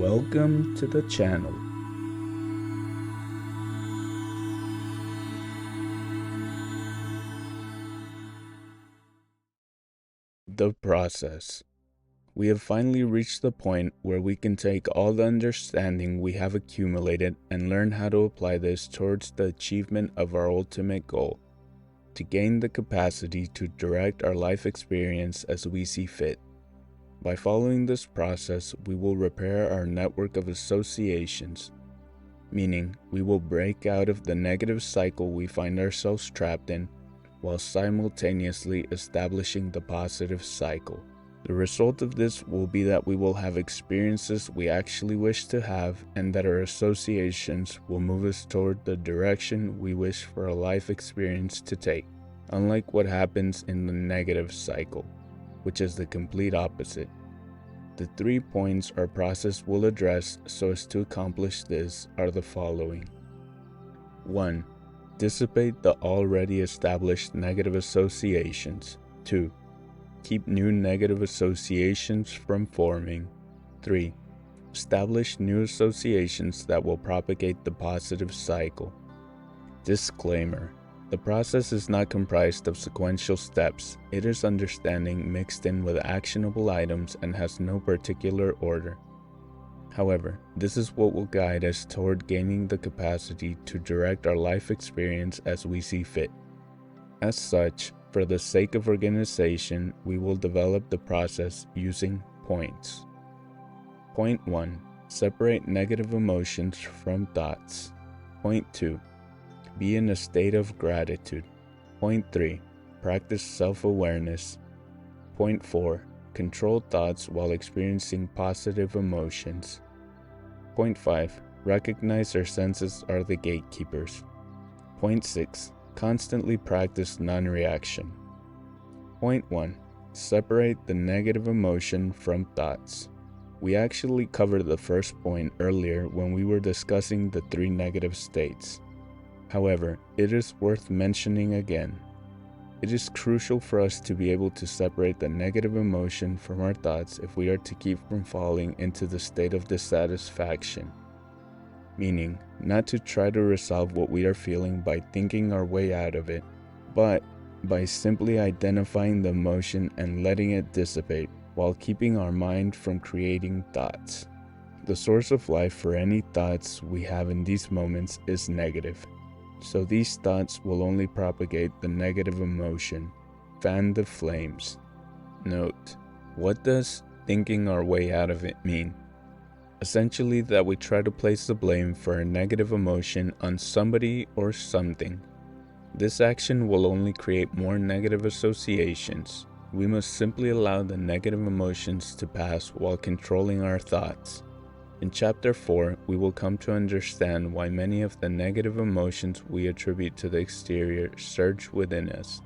Welcome to the channel. The process. We have finally reached the point where we can take all the understanding we have accumulated and learn how to apply this towards the achievement of our ultimate goal, to gain the capacity to direct our life experience as we see fit. By following this process, we will repair our network of associations, meaning we will break out of the negative cycle we find ourselves trapped in, while simultaneously establishing the positive cycle. The result of this will be that we will have experiences we actually wish to have, and that our associations will move us toward the direction we wish for a life experience to take, unlike what happens in the negative cycle, which is the complete opposite. The 3 points our process will address so as to accomplish this are the following. 1. Dissipate the already established negative associations. 2. Keep new negative associations from forming. 3. Establish new associations that will propagate the positive cycle. Disclaimer: the process is not comprised of sequential steps. It is understanding mixed in with actionable items and has no particular order. However, this is what will guide us toward gaining the capacity to direct our life experience as we see fit. As such, for the sake of organization, we will develop the process using points. Point 1. Separate negative emotions from thoughts. Point 2. Be in a state of gratitude. Point 3. Practice self-awareness. Point 4. Control thoughts while experiencing positive emotions. Point 5. Recognize our senses are the gatekeepers. Point 6. Constantly practice non-reaction. Point 1. Separate the negative emotion from thoughts. We actually covered the first point earlier when we were discussing the 3 negative states. However, it is worth mentioning again. It is crucial for us to be able to separate the negative emotion from our thoughts if we are to keep from falling into the state of dissatisfaction. Meaning, not to try to resolve what we are feeling by thinking our way out of it, but by simply identifying the emotion and letting it dissipate while keeping our mind from creating thoughts. The source of life for any thoughts we have in these moments is negative. So these thoughts will only propagate the negative emotion, fan the flames. Note: what does thinking our way out of it mean? Essentially that we try to place the blame for a negative emotion on somebody or something. This action will only create more negative associations. We must simply allow the negative emotions to pass while controlling our thoughts. In Chapter 4, we will come to understand why many of the negative emotions we attribute to the exterior surge within us.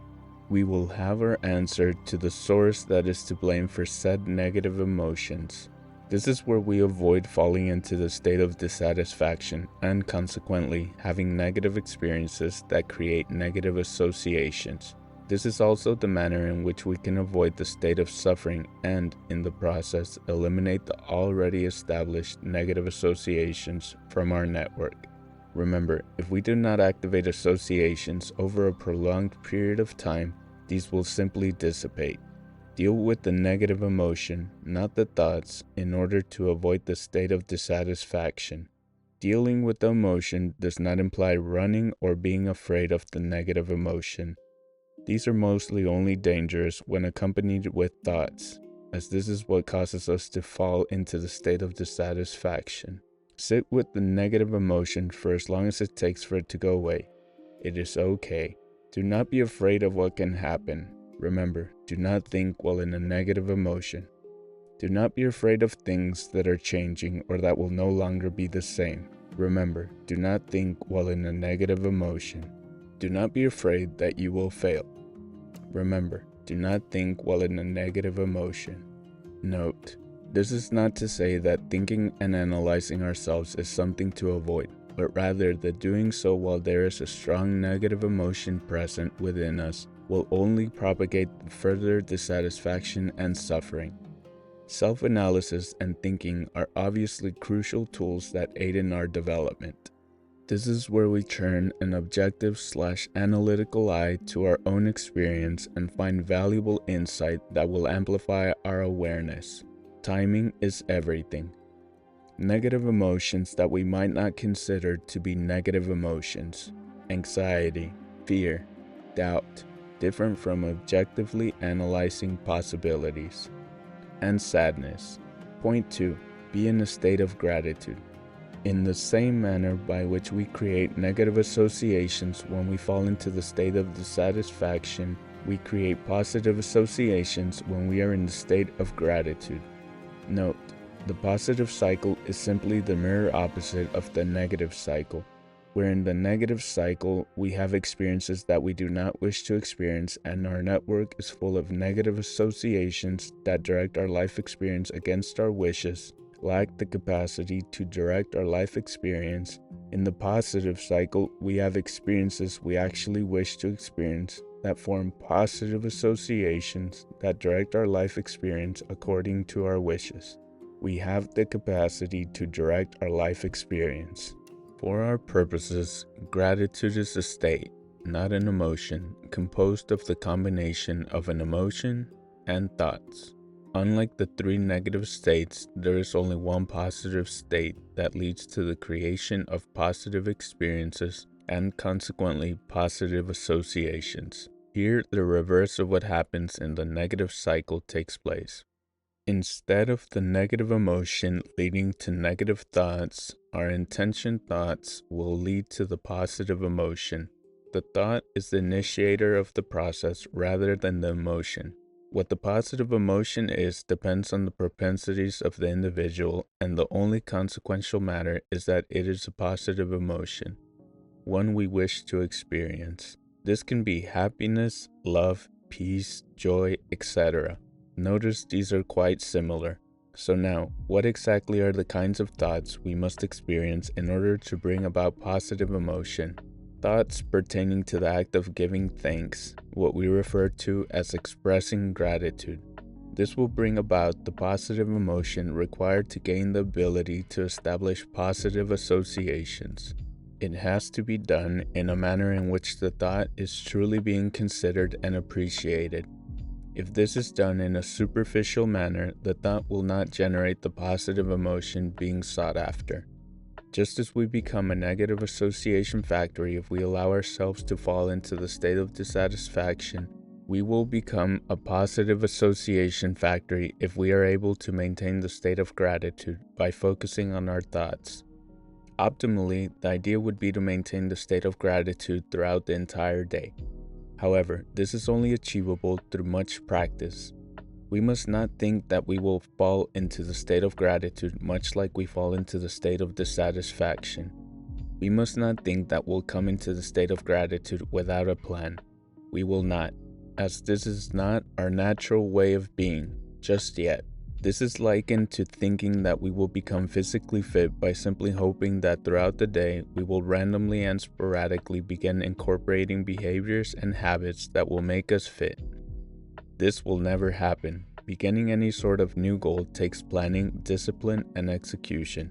We will have our answer to the source that is to blame for said negative emotions. This is where we avoid falling into the state of dissatisfaction and consequently having negative experiences that create negative associations. This is also the manner in which we can avoid the state of suffering and, in the process, eliminate the already established negative associations from our network. Remember, if we do not activate associations over a prolonged period of time, these will simply dissipate. Deal with the negative emotion, not the thoughts, in order to avoid the state of dissatisfaction. Dealing with the emotion does not imply running or being afraid of the negative emotion. These are mostly only dangerous when accompanied with thoughts, as this is what causes us to fall into the state of dissatisfaction. Sit with the negative emotion for as long as it takes for it to go away. It is okay. Do not be afraid of what can happen. Remember, do not think while in a negative emotion. Do not be afraid of things that are changing or that will no longer be the same. Remember, do not think while in a negative emotion. Do not be afraid that you will fail. Remember, do not think while in a negative emotion. Note: this is not to say that thinking and analyzing ourselves is something to avoid, but rather that doing so while there is a strong negative emotion present within us will only propagate further dissatisfaction and suffering. Self-analysis and thinking are obviously crucial tools that aid in our development. This is where we turn an objective/analytical eye to our own experience and find valuable insight that will amplify our awareness. Timing is everything. Negative emotions that we might not consider to be negative emotions. Anxiety, fear, doubt, different from objectively analyzing possibilities. And sadness. Point 2. Be in a state of gratitude. In the same manner by which we create negative associations when we fall into the state of dissatisfaction, we create positive associations when we are in the state of gratitude. Note, the positive cycle is simply the mirror opposite of the negative cycle. Where in the negative cycle, we have experiences that we do not wish to experience, and our network is full of negative associations that direct our life experience against our wishes, lack the capacity to direct our life experience. In the positive cycle, we have experiences we actually wish to experience that form positive associations that direct our life experience according to our wishes. We have the capacity to direct our life experience. For our purposes, gratitude is a state, not an emotion, composed of the combination of an emotion and thoughts. Unlike the 3 negative states, there is only one positive state that leads to the creation of positive experiences and consequently positive associations. Here, the reverse of what happens in the negative cycle takes place. Instead of the negative emotion leading to negative thoughts, our intention thoughts will lead to the positive emotion. The thought is the initiator of the process rather than the emotion. What the positive emotion is depends on the propensities of the individual, and the only consequential matter is that it is a positive emotion, one we wish to experience. This can be happiness, love, peace, joy, etc. Notice these are quite similar. So now, what exactly are the kinds of thoughts we must experience in order to bring about positive emotion? Thoughts pertaining to the act of giving thanks, what we refer to as expressing gratitude. This will bring about the positive emotion required to gain the ability to establish positive associations. It has to be done in a manner in which the thought is truly being considered and appreciated. If this is done in a superficial manner, the thought will not generate the positive emotion being sought after. Just as we become a negative association factory if we allow ourselves to fall into the state of dissatisfaction, we will become a positive association factory if we are able to maintain the state of gratitude by focusing on our thoughts. Optimally, the idea would be to maintain the state of gratitude throughout the entire day. However, this is only achievable through much practice. We must not think that we will fall into the state of gratitude much like we fall into the state of dissatisfaction. We must not think that we'll come into the state of gratitude without a plan. We will not, as this is not our natural way of being, just yet. This is likened to thinking that we will become physically fit by simply hoping that throughout the day we will randomly and sporadically begin incorporating behaviors and habits that will make us fit. This will never happen. Beginning any sort of new goal takes planning, discipline, and execution.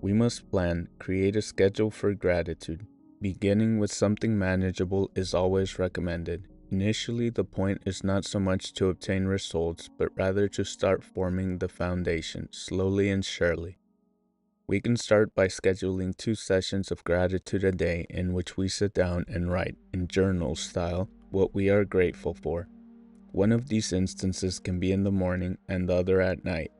We must plan, create a schedule for gratitude. Beginning with something manageable is always recommended. Initially, the point is not so much to obtain results, but rather to start forming the foundation, slowly and surely. We can start by scheduling 2 sessions of gratitude a day in which we sit down and write, in journal style, what we are grateful for. One of these instances can be in the morning and the other at night.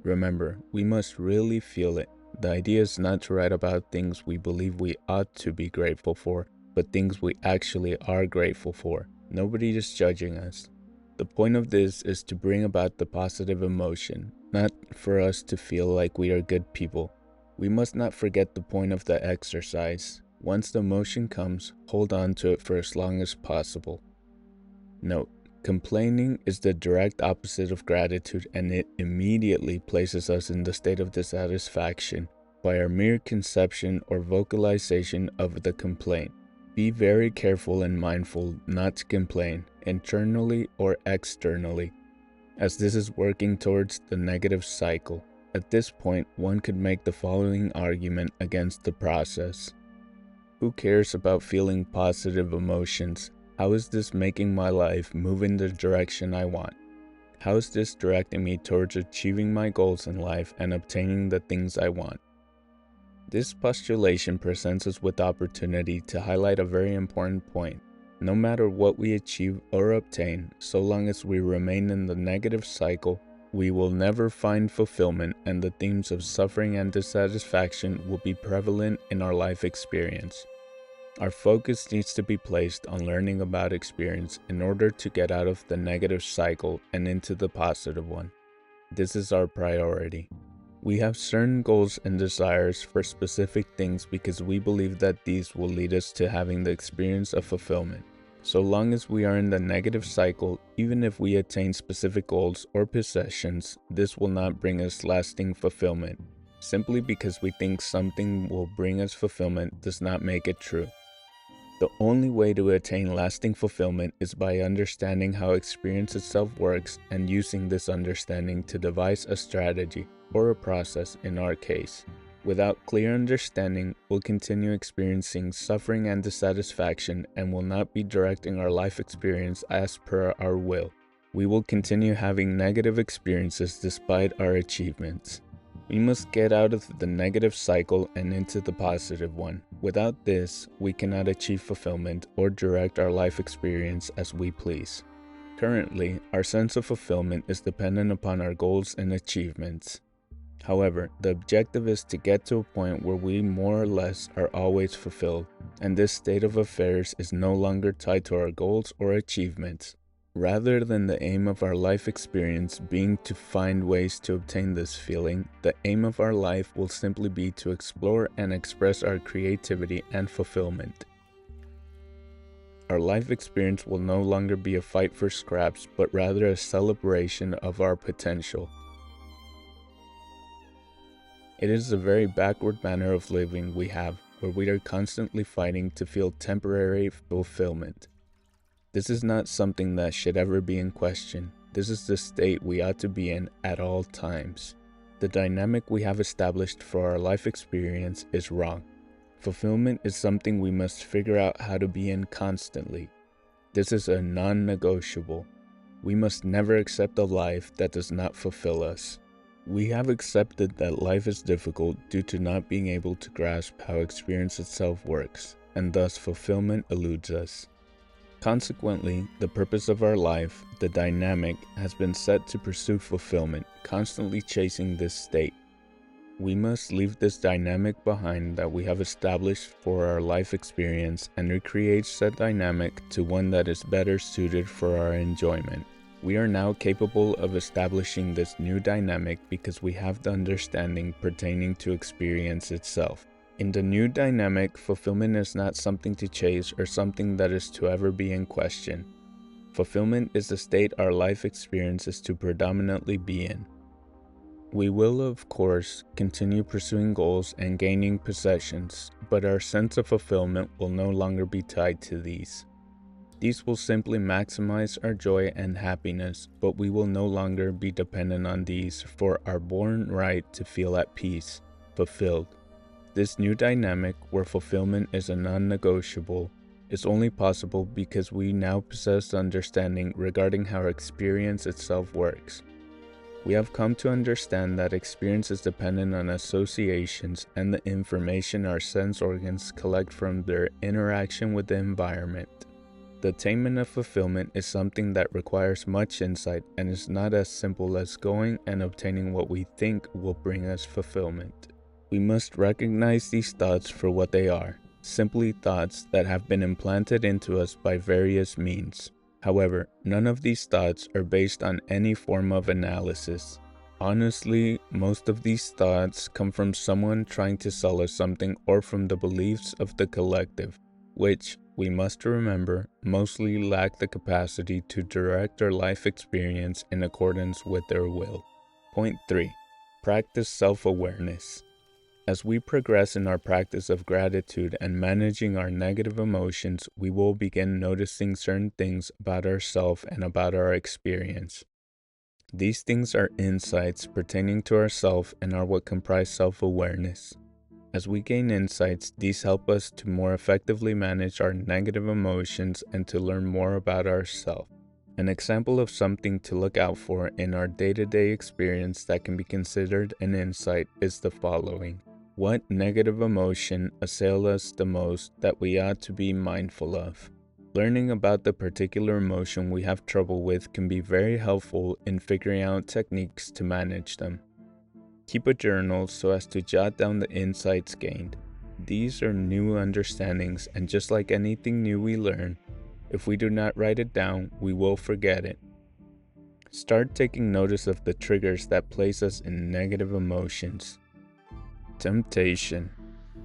Remember, we must really feel it. The idea is not to write about things we believe we ought to be grateful for, but things we actually are grateful for. Nobody is judging us. The point of this is to bring about the positive emotion, not for us to feel like we are good people. We must not forget the point of the exercise. Once the emotion comes, hold on to it for as long as possible. Note, complaining is the direct opposite of gratitude, and it immediately places us in the state of dissatisfaction by our mere conception or vocalization of the complaint. Be very careful and mindful not to complain, internally or externally. as this is working towards the negative cycle. At this point, one could make the following argument against the process. Who cares about feeling positive emotions? How is this making my life move in the direction I want? How is this directing me towards achieving my goals in life and obtaining the things I want? This postulation presents us with the opportunity to highlight a very important point. No matter what we achieve or obtain, so long as we remain in the negative cycle, we will never find fulfillment, and the themes of suffering and dissatisfaction will be prevalent in our life experience. Our focus needs to be placed on learning about experience in order to get out of the negative cycle and into the positive one. This is our priority. We have certain goals and desires for specific things because we believe that these will lead us to having the experience of fulfillment. So long as we are in the negative cycle, even if we attain specific goals or possessions, this will not bring us lasting fulfillment. Simply because we think something will bring us fulfillment does not make it true. The only way to attain lasting fulfillment is by understanding how experience itself works and using this understanding to devise a strategy, or a process in our case. Without clear understanding, we'll continue experiencing suffering and dissatisfaction and will not be directing our life experience as per our will. We will continue having negative experiences despite our achievements. We must get out of the negative cycle and into the positive one. Without this, we cannot achieve fulfillment or direct our life experience as we please. Currently, our sense of fulfillment is dependent upon our goals and achievements. However, the objective is to get to a point where we more or less are always fulfilled, and this state of affairs is no longer tied to our goals or achievements. Rather than the aim of our life experience being to find ways to obtain this feeling, the aim of our life will simply be to explore and express our creativity and fulfillment. Our life experience will no longer be a fight for scraps, but rather a celebration of our potential. It is a very backward manner of living we have, where we are constantly fighting to feel temporary fulfillment. This is not something that should ever be in question. This is the state we ought to be in at all times. The dynamic we have established for our life experience is wrong. Fulfillment is something we must figure out how to be in constantly. This is a non-negotiable. We must never accept a life that does not fulfill us. We have accepted that life is difficult due to not being able to grasp how experience itself works, and thus fulfillment eludes us. Consequently, the purpose of our life, the dynamic, has been set to pursue fulfillment, constantly chasing this state. We must leave this dynamic behind that we have established for our life experience and recreate said dynamic to one that is better suited for our enjoyment. We are now capable of establishing this new dynamic because we have the understanding pertaining to experience itself. In the new dynamic, fulfillment is not something to chase or something that is to ever be in question. Fulfillment is the state our life experience is to predominantly be in. We will, of course, continue pursuing goals and gaining possessions, but our sense of fulfillment will no longer be tied to these. These will simply maximize our joy and happiness, but we will no longer be dependent on these for our born right to feel at peace, fulfilled. This new dynamic, where fulfillment is a non-negotiable, is only possible because we now possess understanding regarding how experience itself works. We have come to understand that experience is dependent on associations and the information our sense organs collect from their interaction with the environment. The attainment of fulfillment is something that requires much insight and is not as simple as going and obtaining what we think will bring us fulfillment. We must recognize these thoughts for what they are, simply thoughts that have been implanted into us by various means. However, none of these thoughts are based on any form of analysis. Honestly, most of these thoughts come from someone trying to sell us something or from the beliefs of the collective, which, we must remember, mostly lack the capacity to direct our life experience in accordance with their will. Point 3. Practice self-awareness. As we progress in our practice of gratitude and managing our negative emotions, we will begin noticing certain things about ourselves and about our experience. These things are insights pertaining to ourself and are what comprise self-awareness. As we gain insights, these help us to more effectively manage our negative emotions and to learn more about ourselves. An example of something to look out for in our day-to-day experience that can be considered an insight is the following. What negative emotion assails us the most that we ought to be mindful of? Learning about the particular emotion we have trouble with can be very helpful in figuring out techniques to manage them. Keep a journal so as to jot down the insights gained. These are new understandings, and just like anything new we learn, if we do not write it down, we will forget it. Start taking notice of the triggers that place us in negative emotions. Temptation.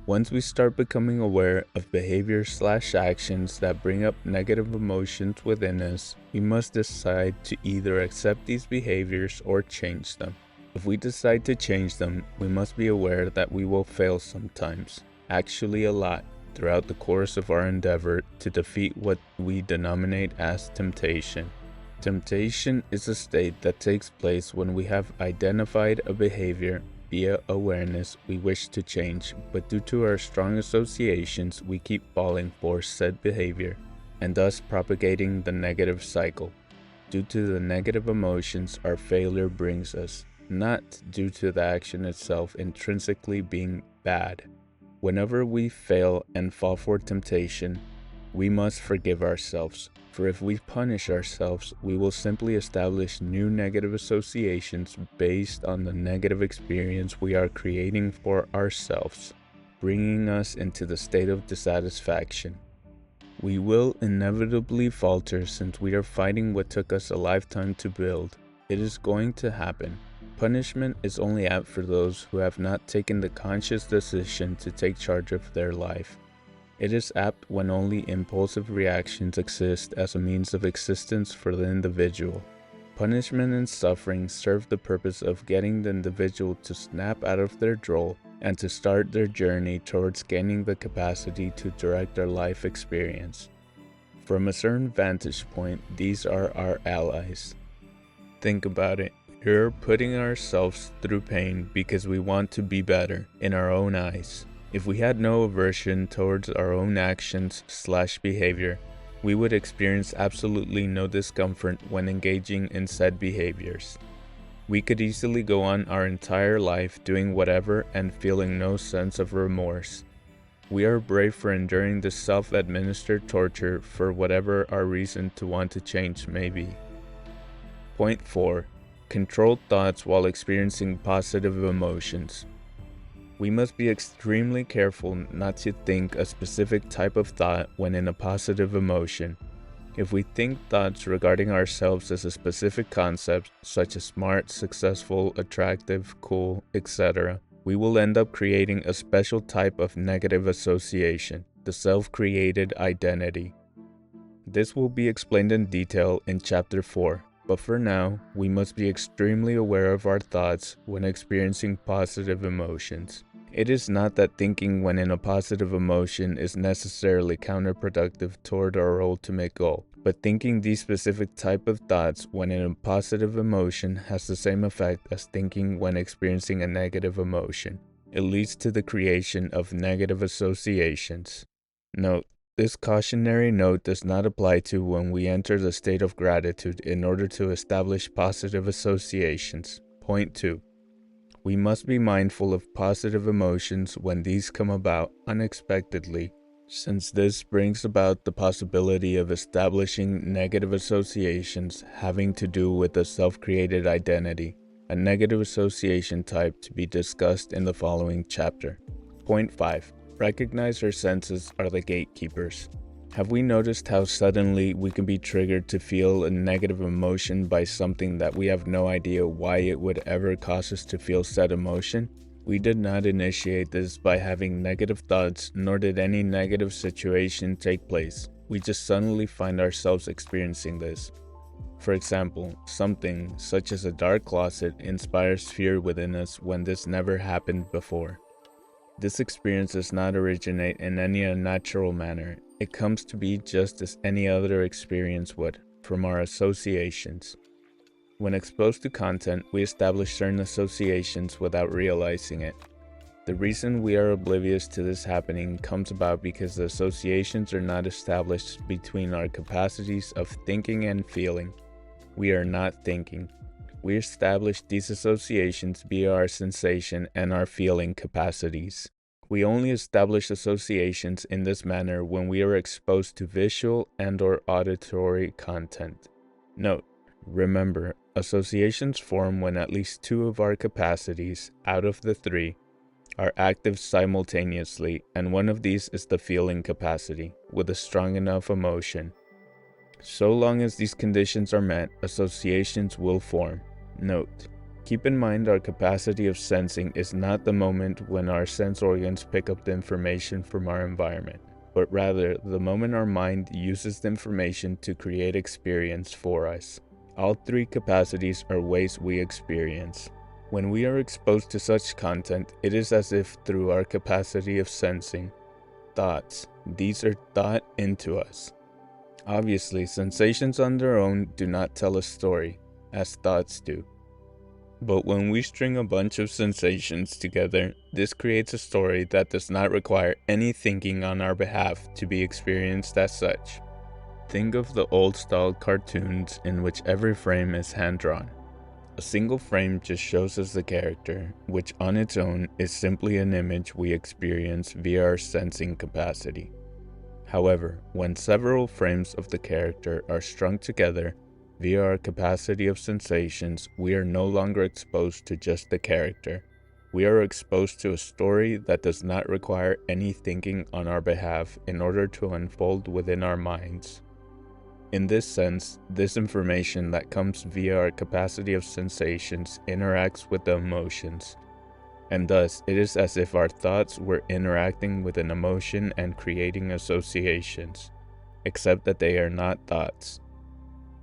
Once we start becoming aware of behaviors/actions that bring up negative emotions within us, we must decide to either accept these behaviors or change them. If we decide to change them, we must be aware that we will fail sometimes, actually a lot, throughout the course of our endeavor to defeat what we denominate as temptation. Temptation is a state that takes place when we have identified a behavior via awareness we wish to change, but due to our strong associations, we keep falling for said behavior, and thus propagating the negative cycle. Due to the negative emotions our failure brings us, not due to the action itself intrinsically being bad. Whenever we fail and fall for temptation, we must forgive ourselves, for if we punish ourselves, we will simply establish new negative associations based on the negative experience we are creating for ourselves, bringing us into the state of dissatisfaction. We will inevitably falter since we are fighting what took us a lifetime to build. It is going to happen. Punishment is only apt for those who have not taken the conscious decision to take charge of their life. It is apt when only impulsive reactions exist as a means of existence for the individual. Punishment and suffering serve the purpose of getting the individual to snap out of their droll and to start their journey towards gaining the capacity to direct their life experience. From a certain vantage point, these are our allies. Think about it. We're putting ourselves through pain because we want to be better in our own eyes. If we had no aversion towards our own actions/behavior, we would experience absolutely no discomfort when engaging in said behaviors. We could easily go on our entire life doing whatever and feeling no sense of remorse. We are brave for enduring this self-administered torture for whatever our reason to want to change may be. Point 4. Controlled thoughts while experiencing positive emotions. We must be extremely careful not to think a specific type of thought when in a positive emotion. If we think thoughts regarding ourselves as a specific concept, such as smart, successful, attractive, cool, etc., we will end up creating a special type of negative association, the self-created identity. This will be explained in detail in Chapter 4. But for now, we must be extremely aware of our thoughts when experiencing positive emotions. It is not that thinking when in a positive emotion is necessarily counterproductive toward our ultimate goal, but thinking these specific type of thoughts when in a positive emotion has the same effect as thinking when experiencing a negative emotion. It leads to the creation of negative associations. Note: this cautionary note does not apply to when we enter the state of gratitude in order to establish positive associations. Point 2. We must be mindful of positive emotions when these come about unexpectedly, since this brings about the possibility of establishing negative associations having to do with a self-created identity, a negative association type to be discussed in the following chapter. Point 5. Recognize our senses are the gatekeepers. Have we noticed how suddenly we can be triggered to feel a negative emotion by something that we have no idea why it would ever cause us to feel said emotion? We did not initiate this by having negative thoughts, nor did any negative situation take place. We just suddenly find ourselves experiencing this. For example, something such as a dark closet inspires fear within us when this never happened before. This experience does not originate in any unnatural manner. It comes to be just as any other experience would, from our associations. When exposed to content, we establish certain associations without realizing it. The reason we are oblivious to this happening comes about because the associations are not established between our capacities of thinking and feeling. We are not thinking. We establish these associations via our sensation and our feeling capacities. We only establish associations in this manner when we are exposed to visual and/or auditory content. Note, remember, associations form when at least two of our capacities, out of the three, are active simultaneously, and one of these is the feeling capacity, with a strong enough emotion. So long as these conditions are met, associations will form. Note, keep in mind our capacity of sensing is not the moment when our sense organs pick up the information from our environment, but rather the moment our mind uses the information to create experience for us. All three capacities are ways we experience. When we are exposed to such content, it is as if through our capacity of sensing, thoughts, these are thought into us. Obviously, sensations on their own do not tell a story, as thoughts do. But when we string a bunch of sensations together, this creates a story that does not require any thinking on our behalf to be experienced as such. Think of the old-style cartoons in which every frame is hand-drawn. A single frame just shows us the character, which on its own is simply an image we experience via our sensing capacity. However, when several frames of the character are strung together via our capacity of sensations, we are no longer exposed to just the character. We are exposed to a story that does not require any thinking on our behalf in order to unfold within our minds. In this sense, this information that comes via our capacity of sensations interacts with the emotions, and thus it is as if our thoughts were interacting with an emotion and creating associations, except that they are not thoughts.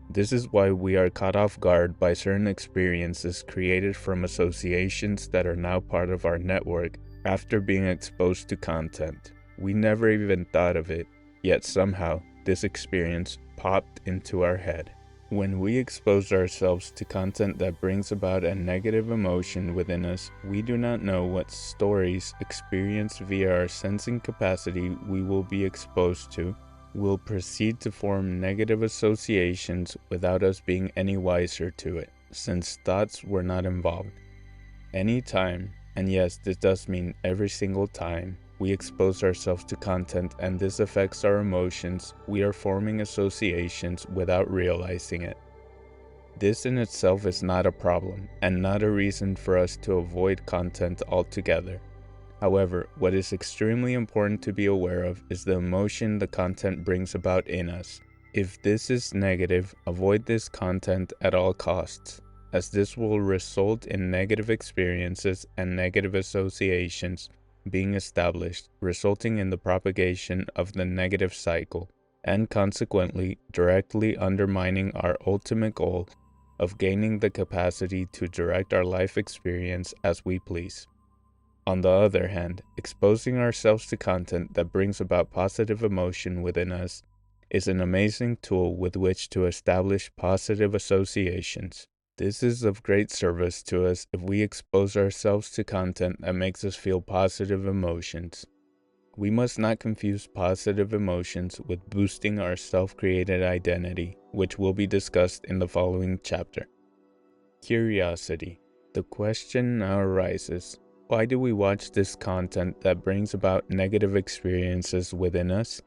This is why we are caught off guard by certain experiences created from associations that are now part of our network after being exposed to content. We never even thought of it, yet somehow this experience popped into our head. When we expose ourselves to content that brings about a negative emotion within us, we do not know what stories experienced via our sensing capacity we will be exposed to will proceed to form negative associations without us being any wiser to it, since thoughts were not involved. Any time, and yes, this does mean every single time, we expose ourselves to content and this affects our emotions, we are forming associations without realizing it. This in itself is not a problem, and not a reason for us to avoid content altogether. However, what is extremely important to be aware of is the emotion the content brings about in us. If this is negative, avoid this content at all costs, as this will result in negative experiences and negative associations being established, resulting in the propagation of the negative cycle, and consequently directly undermining our ultimate goal of gaining the capacity to direct our life experience as we please. On the other hand, exposing ourselves to content that brings about positive emotion within us is an amazing tool with which to establish positive associations. This is of great service to us if we expose ourselves to content that makes us feel positive emotions. We must not confuse positive emotions with boosting our self-created identity, which will be discussed in the following chapter. Curiosity. The question now arises, why do we watch this content that brings about negative experiences within us?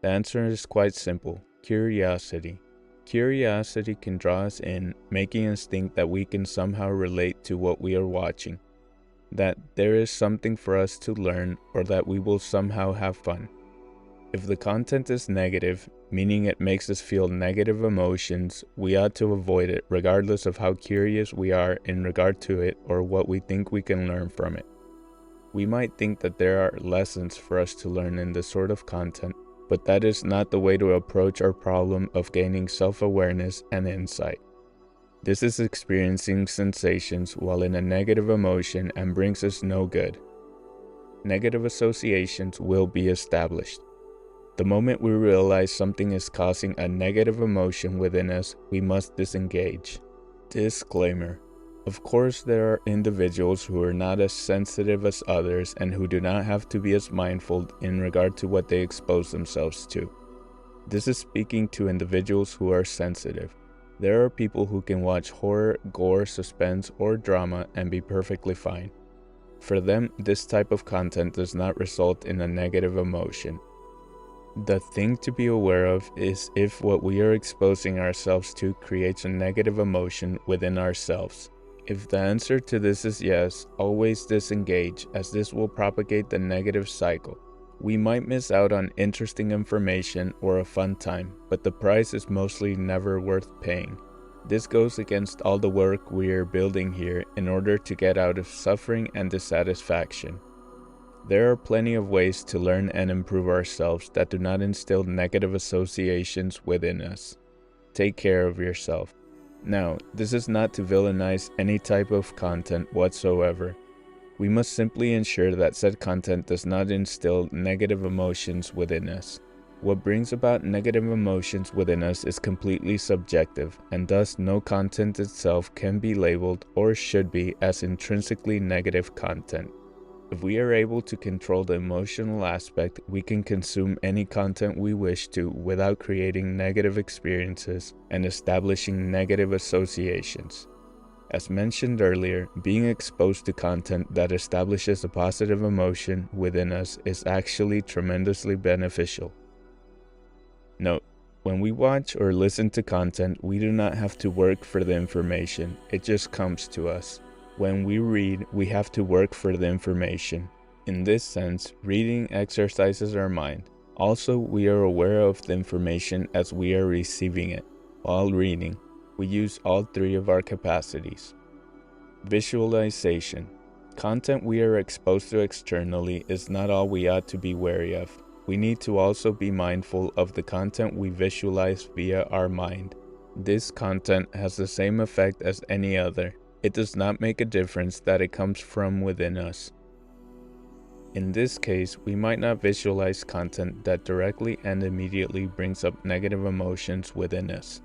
The answer is quite simple, curiosity. Curiosity can draw us in, making us think that we can somehow relate to what we are watching, that there is something for us to learn, or that we will somehow have fun. If the content is negative, meaning it makes us feel negative emotions, we ought to avoid it regardless of how curious we are in regard to it or what we think we can learn from it. We might think that there are lessons for us to learn in this sort of content, but that is not the way to approach our problem of gaining self-awareness and insight. This is experiencing sensations while in a negative emotion and brings us no good. Negative associations will be established. The moment we realize something is causing a negative emotion within us, we must disengage. Disclaimer. Of course, there are individuals who are not as sensitive as others and who do not have to be as mindful in regard to what they expose themselves to. This is speaking to individuals who are sensitive. There are people who can watch horror, gore, suspense, or drama and be perfectly fine. For them, this type of content does not result in a negative emotion. The thing to be aware of is if what we are exposing ourselves to creates a negative emotion within ourselves. If the answer to this is yes, always disengage, as this will propagate the negative cycle. We might miss out on interesting information or a fun time, but the price is mostly never worth paying. This goes against all the work we are building here in order to get out of suffering and dissatisfaction. There are plenty of ways to learn and improve ourselves that do not instill negative associations within us. Take care of yourself. Now, this is not to villainize any type of content whatsoever. We must simply ensure that said content does not instill negative emotions within us. What brings about negative emotions within us is completely subjective, and thus no content itself can be labeled or should be as intrinsically negative content. If we are able to control the emotional aspect, we can consume any content we wish to without creating negative experiences and establishing negative associations. As mentioned earlier, being exposed to content that establishes a positive emotion within us is actually tremendously beneficial. Note: when we watch or listen to content, we do not have to work for the information, it just comes to us. When we read, we have to work for the information. In this sense, reading exercises our mind. Also, we are aware of the information as we are receiving it. While reading, we use all three of our capacities. Visualization. Content we are exposed to externally is not all we ought to be wary of. We need to also be mindful of the content we visualize via our mind. This content has the same effect as any other. It does not make a difference that it comes from within us. In this case, we might not visualize content that directly and immediately brings up negative emotions within us.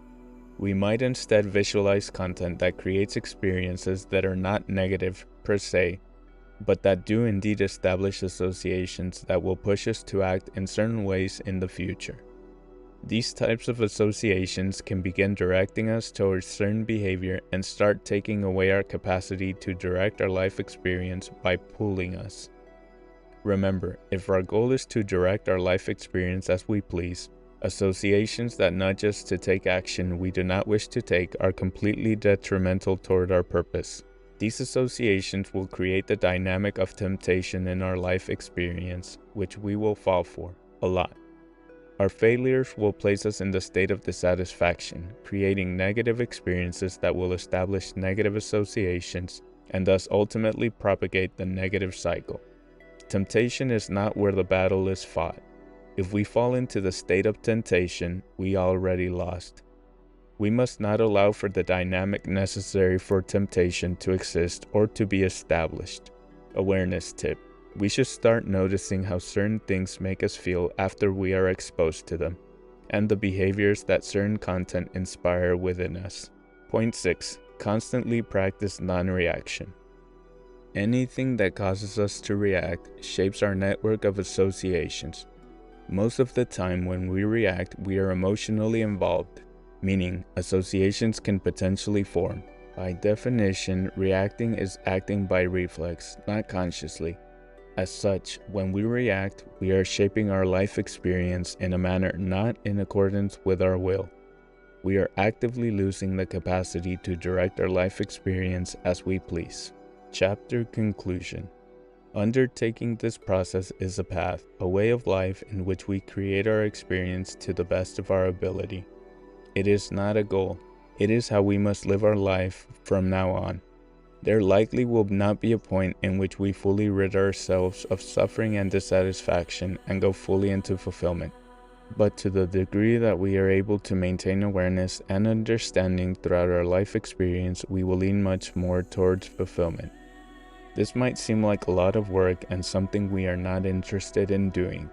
We might instead visualize content that creates experiences that are not negative per se, but that do indeed establish associations that will push us to act in certain ways in the future. These types of associations can begin directing us towards certain behavior and start taking away our capacity to direct our life experience by pulling us. Remember, if our goal is to direct our life experience as we please, associations that nudge us to take action we do not wish to take are completely detrimental toward our purpose. These associations will create the dynamic of temptation in our life experience, which we will fall for a lot. Our failures will place us in the state of dissatisfaction, creating negative experiences that will establish negative associations and thus ultimately propagate the negative cycle. Temptation is not where the battle is fought. If we fall into the state of temptation, we already lost. We must not allow for the dynamic necessary for temptation to exist or to be established. Awareness tip. We should start noticing how certain things make us feel after we are exposed to them, and the behaviors that certain content inspire within us. Point 6. Constantly practice non-reaction. Anything that causes us to react shapes our network of associations. Most of the time when we react, we are emotionally involved, meaning associations can potentially form. By definition, reacting is acting by reflex, not consciously. As such, when we react, we are shaping our life experience in a manner not in accordance with our will. We are actively losing the capacity to direct our life experience as we please. Chapter Conclusion. Undertaking this process is a path, a way of life in which we create our experience to the best of our ability. It is not a goal. It is how we must live our life from now on. There likely will not be a point in which we fully rid ourselves of suffering and dissatisfaction and go fully into fulfillment. But to the degree that we are able to maintain awareness and understanding throughout our life experience, we will lean much more towards fulfillment. This might seem like a lot of work and something we are not interested in doing.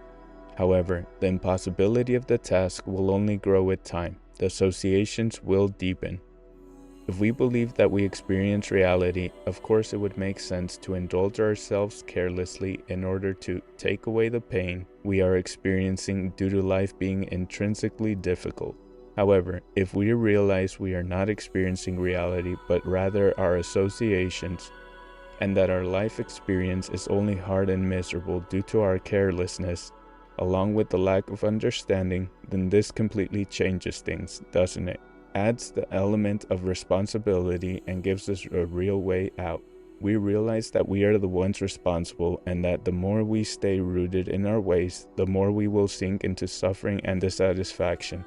However, the impossibility of the task will only grow with time. The associations will deepen. If we believe that we experience reality, of course it would make sense to indulge ourselves carelessly in order to take away the pain we are experiencing due to life being intrinsically difficult. However, if we realize we are not experiencing reality but rather our associations, and that our life experience is only hard and miserable due to our carelessness, along with the lack of understanding, then this completely changes things, doesn't it? Adds the element of responsibility and gives us a real way out. We realize that we are the ones responsible and that the more we stay rooted in our ways, the more we will sink into suffering and dissatisfaction.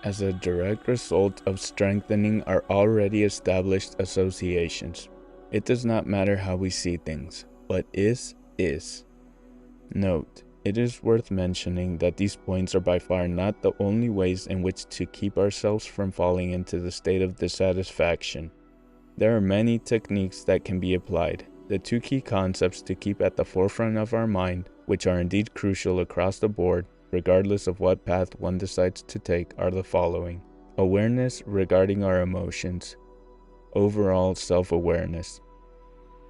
As a direct result of strengthening our already established associations. It does not matter how we see things. What is. Note, it is worth mentioning that these points are by far not the only ways in which to keep ourselves from falling into the state of dissatisfaction. There are many techniques that can be applied. The two key concepts to keep at the forefront of our mind, which are indeed crucial across the board, regardless of what path one decides to take, are the following. Awareness regarding our emotions. Overall self-awareness.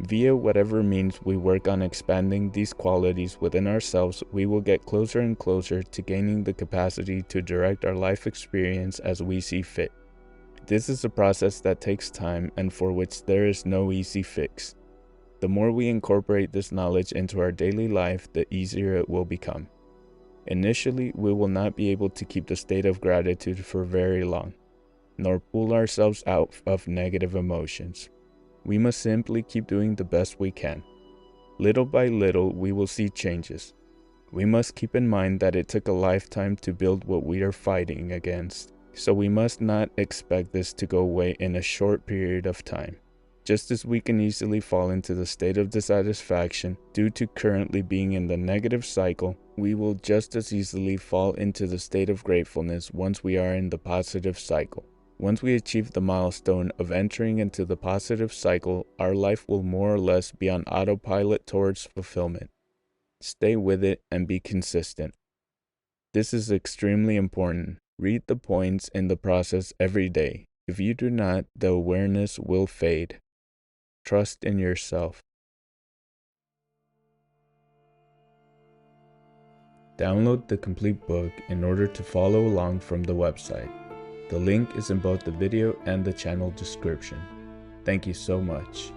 Via whatever means we work on expanding these qualities within ourselves, we will get closer and closer to gaining the capacity to direct our life experience as we see fit. This is a process that takes time and for which there is no easy fix. The more we incorporate this knowledge into our daily life, the easier it will become. Initially, we will not be able to keep the state of gratitude for very long, nor pull ourselves out of negative emotions. We must simply keep doing the best we can. Little by little, we will see changes. We must keep in mind that it took a lifetime to build what we are fighting against, so we must not expect this to go away in a short period of time. Just as we can easily fall into the state of dissatisfaction due to currently being in the negative cycle, we will just as easily fall into the state of gratefulness once we are in the positive cycle. Once we achieve the milestone of entering into the positive cycle, our life will more or less be on autopilot towards fulfillment. Stay with it and be consistent. This is extremely important. Read the points in the process every day. If you do not, the awareness will fade. Trust in yourself. Download the complete book in order to follow along from the website. The link is in both the video and the channel description. Thank you so much.